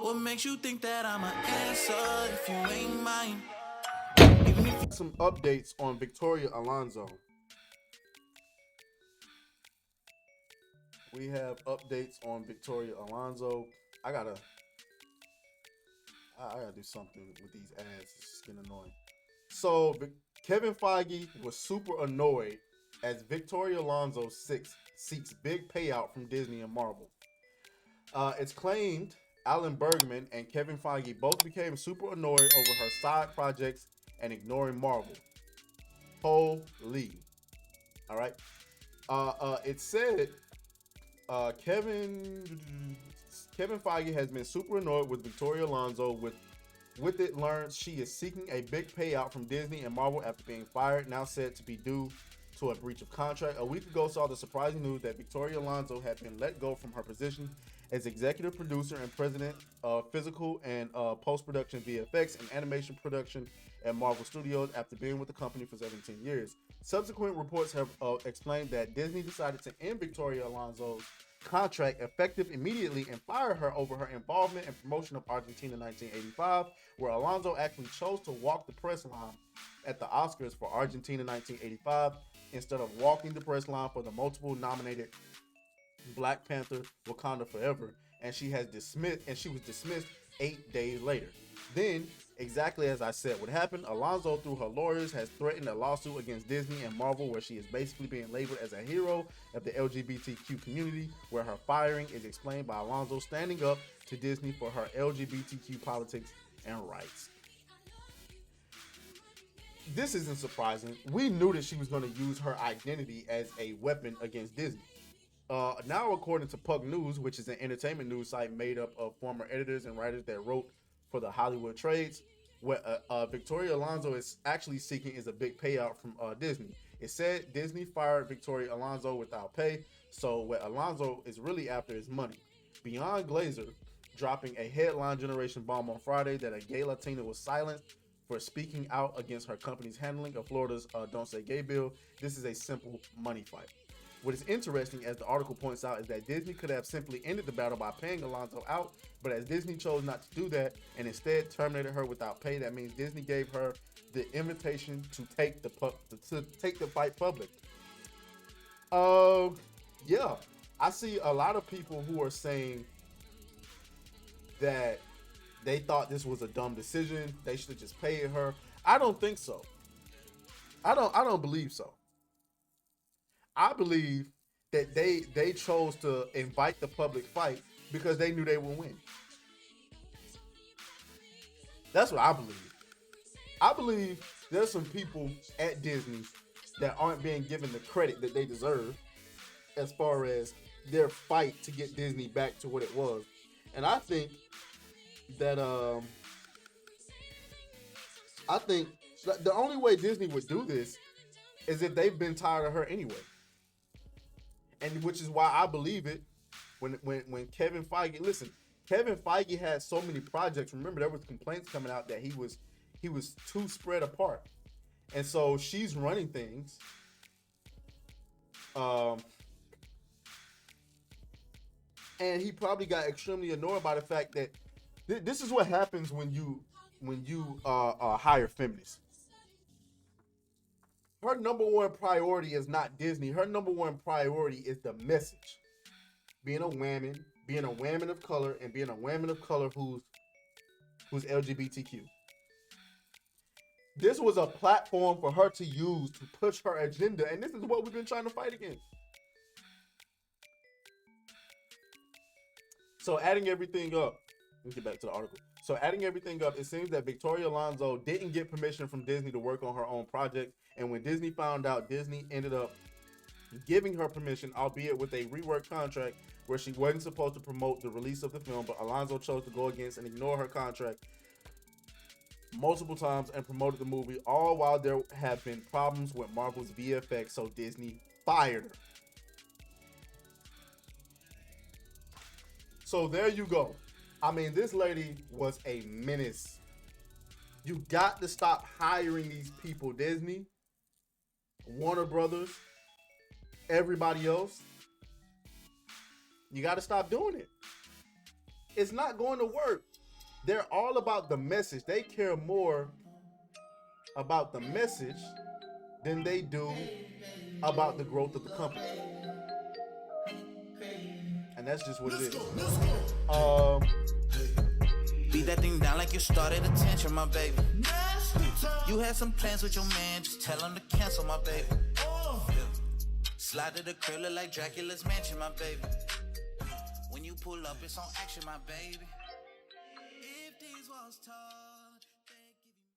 What makes you think that I'm an answer if you ain't mine? Some updates on Victoria Alonso. We have updates on Victoria Alonso. I gotta, I gotta do something with these ads. It's just getting annoying. So Kevin Feige was super annoyed as Victoria Alonso seeks big payout from Disney and Marvel. It's claimed Alan Bergman and Kevin Feige both became super annoyed over her side projects and ignoring Marvel. Holy. All right. It said Kevin Feige has been super annoyed with Victoria Alonso. With it learned she is seeking a big payout from Disney and Marvel after being fired, now said to be due to a breach of contract. A week ago saw the surprising news that Victoria Alonso had been let go from her position as executive producer and president of physical and post-production VFX and animation production at Marvel Studios after being with the company for 17 years. Subsequent reports have explained that Disney decided to end Victoria Alonso's contract effective immediately and fire her over her involvement in promotion of Argentina 1985, where Alonso actually chose to walk the press line at the Oscars for Argentina 1985 instead of walking the press line for the multiple nominated Black Panther Wakanda Forever, and she was dismissed 8 days later. Then, exactly as I said would happen, Alonso, through her lawyers, has threatened a lawsuit against Disney and Marvel where she is basically being labeled as a hero of the LGBTQ community, where her firing is explained by Alonso standing up to Disney for her LGBTQ politics and rights. This isn't surprising. We knew that she was going to use her identity as a weapon against Disney. Now, according to Puck News, which is an entertainment news site made up of former editors and writers that wrote for the Hollywood Trades, what Victoria Alonso is actually seeking is a big payout from Disney. It said Disney fired Victoria Alonso without pay, so what Alonso is really after is money. Beyond Glazer dropping a headline generation bomb on Friday that a gay Latina was silenced for speaking out against her company's handling of Florida's Don't Say Gay bill. This is a simple money fight. What is interesting, as the article points out, is that Disney could have simply ended the battle by paying Alonso out, but as Disney chose not to do that and instead terminated her without pay, that means Disney gave her the invitation to take the fight public. Yeah, I see a lot of people who are saying that they thought this was a dumb decision. They should have just paid her. I don't think so. I don't believe so. I believe that they chose to invite the public fight because they knew they would win. That's what I believe. I believe there's some people at Disney that aren't being given the credit that they deserve as far as their fight to get Disney back to what it was. And I think that the only way Disney would do this is if they've been tired of her anyway. And which is why I believe it when Kevin Feige, Kevin Feige had so many projects. Remember, there was complaints coming out that he was too spread apart, and so she's running things. And he probably got extremely annoyed by the fact that this is what happens when you hire feminists. Her number one priority is not Disney. Her number one priority is the message. Being a woman of color, and being a woman of color who's LGBTQ. This was a platform for her to use to push her agenda, and this is what we've been trying to fight against. So adding everything up, let me get back to the article. So adding everything up, it seems that Victoria Alonso didn't get permission from Disney to work on her own project. And when Disney found out, Disney ended up giving her permission, albeit with a reworked contract where she wasn't supposed to promote the release of the film, but Alonso chose to go against and ignore her contract multiple times and promoted the movie, all while there have been problems with Marvel's VFX, so Disney fired her. So there you go. I mean, this lady was a menace. You got to stop hiring these people, Disney, Warner Brothers, everybody else. You got to stop doing it. it's not going to work. They're all about the message. They care more about the message than they do about the growth of the company. And that's just what it is. Beat that thing down like you started attention, my baby. You had some plans with your man, just tell him to cancel, my baby. Slide to the crib, look like Dracula's mansion, my baby. When you pull up, it's on action, my baby. If these walls talk.